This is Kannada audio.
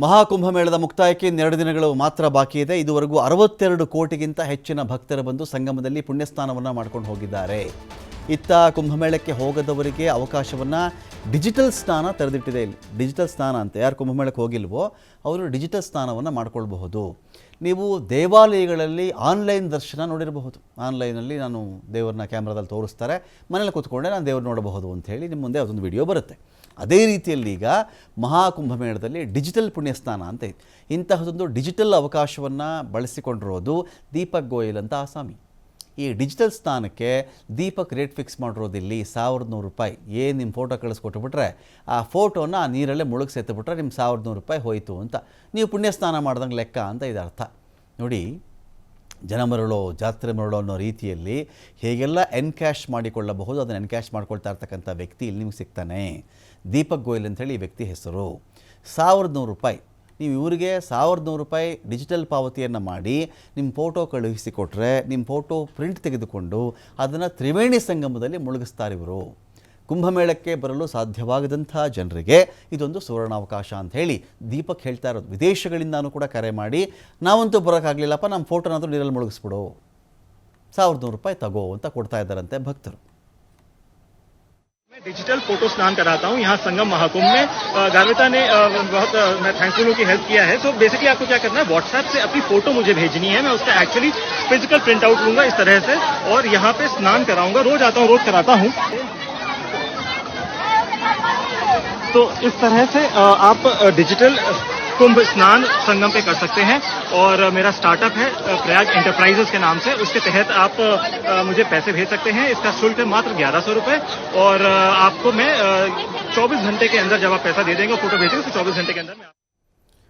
ಮಹಾಕುಂಭಮೇಳದ ಮುಕ್ತಾಯಕ್ಕೆ 2 ದಿನಗಳು ಮಾತ್ರ ಬಾಕಿ ಇದೆ. ಇದುವರೆಗೂ 62 ಕೋಟಿಗಿಂತ ಹೆಚ್ಚಿನ ಭಕ್ತರು ಬಂದು ಸಂಗಮದಲ್ಲಿ ಪುಣ್ಯಸ್ನಾನವನ್ನು ಮಾಡ್ಕೊಂಡು ಹೋಗಿದ್ದಾರೆ. ಇತ್ತ ಕುಂಭಮೇಳಕ್ಕೆ ಹೋಗದವರಿಗೆ ಅವಕಾಶವನ್ನು ಡಿಜಿಟಲ್ ಸ್ನಾನ ತೆರೆದಿಟ್ಟಿದೆ. ಇಲ್ಲಿ ಡಿಜಿಟಲ್ ಸ್ನಾನ ಅಂತ ಯಾರು ಕುಂಭಮೇಳಕ್ಕೆ ಹೋಗಿಲ್ವೋ ಅವರು ಡಿಜಿಟಲ್ ಸ್ನಾನವನ್ನು ಮಾಡ್ಕೊಳ್ಬಹುದು. ನೀವು ದೇವಾಲಯಗಳಲ್ಲಿ ಆನ್ಲೈನ್ ದರ್ಶನ ನೋಡಿರಬಹುದು. ಆನ್ಲೈನಲ್ಲಿ ನಾನು ದೇವರನ್ನ ಕ್ಯಾಮ್ರಾದಲ್ಲಿ ತೋರಿಸ್ತಾರೆ, ಮನೇಲಿ ಕೂತ್ಕೊಂಡೆ ನಾನು ದೇವ್ರು ನೋಡಬಹುದು ಅಂತ ಹೇಳಿ ನಿಮ್ಮ ಮುಂದೆ ಅದೊಂದು ವಿಡಿಯೋ ಬರುತ್ತೆ. ಅದೇ ರೀತಿಯಲ್ಲಿ ಈಗ ಮಹಾಕುಂಭಮೇಳದಲ್ಲಿ ಡಿಜಿಟಲ್ ಪುಣ್ಯಸ್ನಾನ ಅಂತ ಇದೆ. ಇಂತಹದೊಂದು ಡಿಜಿಟಲ್ ಅವಕಾಶವನ್ನು ಬಳಸಿಕೊಂಡಿರೋದು ದೀಪಕ್ ಗೋಯಲ್ ಅಂತ ಆಸಾಮಿ. ಈ ಡಿಜಿಟಲ್ ಸ್ನಾನಕ್ಕೆ ದೀಪಕ್ ರೇಟ್ ಫಿಕ್ಸ್ ಮಾಡಿರೋದಿಲ್ಲಿ ₹1100. ಏನು ನಿಮ್ಮ ಫೋಟೋ ಕಳಿಸ್ಕೊಟ್ಬಿಟ್ರೆ ಆ ಫೋಟೋನ ಆ ನೀರಲ್ಲೇ ಮುಳುಗಿಸಿ ಎತ್ತಿಬಿಟ್ರೆ ನಿಮ್ಮ ₹1100 ಹೋಯಿತು ಅಂತ, ನೀವು ಪುಣ್ಯಸ್ನಾನ ಮಾಡ್ದಂಗೆ ಲೆಕ್ಕ ಅಂತ ಇದು ಅರ್ಥ. ನೋಡಿ, ಜನ ಮರಳೋ ಜಾತ್ರೆ ಮರಳೋ ಅನ್ನೋ ರೀತಿಯಲ್ಲಿ ಹೇಗೆಲ್ಲ ಎನ್ಕ್ಯಾಶ್ ಮಾಡಿಕೊಳ್ಳಬಹುದು ಅದನ್ನು ಎನ್ಕ್ಯಾಶ್ ಮಾಡ್ಕೊಳ್ತಾ ಇರ್ತಕ್ಕಂಥ ವ್ಯಕ್ತಿ ಇಲ್ಲಿ ನಿಮ್ಗೆ ಸಿಗ್ತಾನೆ. ದೀಪಕ್ ಗೋಯಲ್ ಅಂಥೇಳಿ ಈ ವ್ಯಕ್ತಿ ಹೆಸರು. ₹1100 ನೀವು ಇವರಿಗೆ ₹1100 ಡಿಜಿಟಲ್ ಪಾವತಿಯನ್ನು ಮಾಡಿ ನಿಮ್ಮ ಫೋಟೋ ಕಳುಹಿಸಿಕೊಟ್ರೆ ನಿಮ್ಮ ಫೋಟೋ ಪ್ರಿಂಟ್ ತೆಗೆದುಕೊಂಡು ಅದನ್ನು ತ್ರಿವೇಣಿ ಸಂಗಮದಲ್ಲಿ ಮುಳುಗಿಸ್ತಾರೆ ಇವರು. ಕುಂಭಮೇಳಕ್ಕೆ ಬರಲು ಸಾಧ್ಯವಾಗದಂಥ ಜನರಿಗೆ ಇದೊಂದು ಸುವರ್ಣಾವಕಾಶ ಅಂತ ಹೇಳಿ ದೀಪಕ್ ಹೇಳ್ತಾ ಇರೋದು. ವಿದೇಶಗಳಿಂದನೂ ಕೂಡ ಕರೆ ಮಾಡಿ ನಾವಂತೂ ಬರೋಕ್ಕಾಗಲಿಲ್ಲಪ್ಪ, ನಮ್ಮ ಫೋಟೋನಾದರೂ ನೀರಲ್ಲಿ ಮುಳುಗಿಸ್ಬಿಡು, ₹1100 ತಗೋ ಅಂತ ಕೊಡ್ತಾ ಇದ್ದಾರಂತೆ ಭಕ್ತರು. डिजिटल फोटो स्नान कराता हूँ यहाँ संगम महाकुंभ में। गार्विता ने बहुत मैं थैंकफुल हूँ कि हेल्प किया है। तो बेसिकली आपको क्या करना है, व्हाट्सएप से अपनी फोटो मुझे भेजनी है, मैं उसका एक्चुअली फिजिकल प्रिंट आउट लूंगा इस तरह से और यहाँ पे स्नान कराऊंगा। रोज आता हूँ, रोज कराता हूँ। तो इस तरह से आप डिजिटल कुंभ स्नान संगम पे कर सकते हैं और मेरा स्टार्टअप है प्रयाग एंटरप्राइजेस के नाम से, उसके तहत आप मुझे पैसे भेज सकते हैं। इसका शुल्क है मात्र ₹1100 और आपको मैं 24 घंटे के अंदर जब आप पैसा दे देंगे, फोटो भेजेंगे तो 24 घंटे के अंदर मैं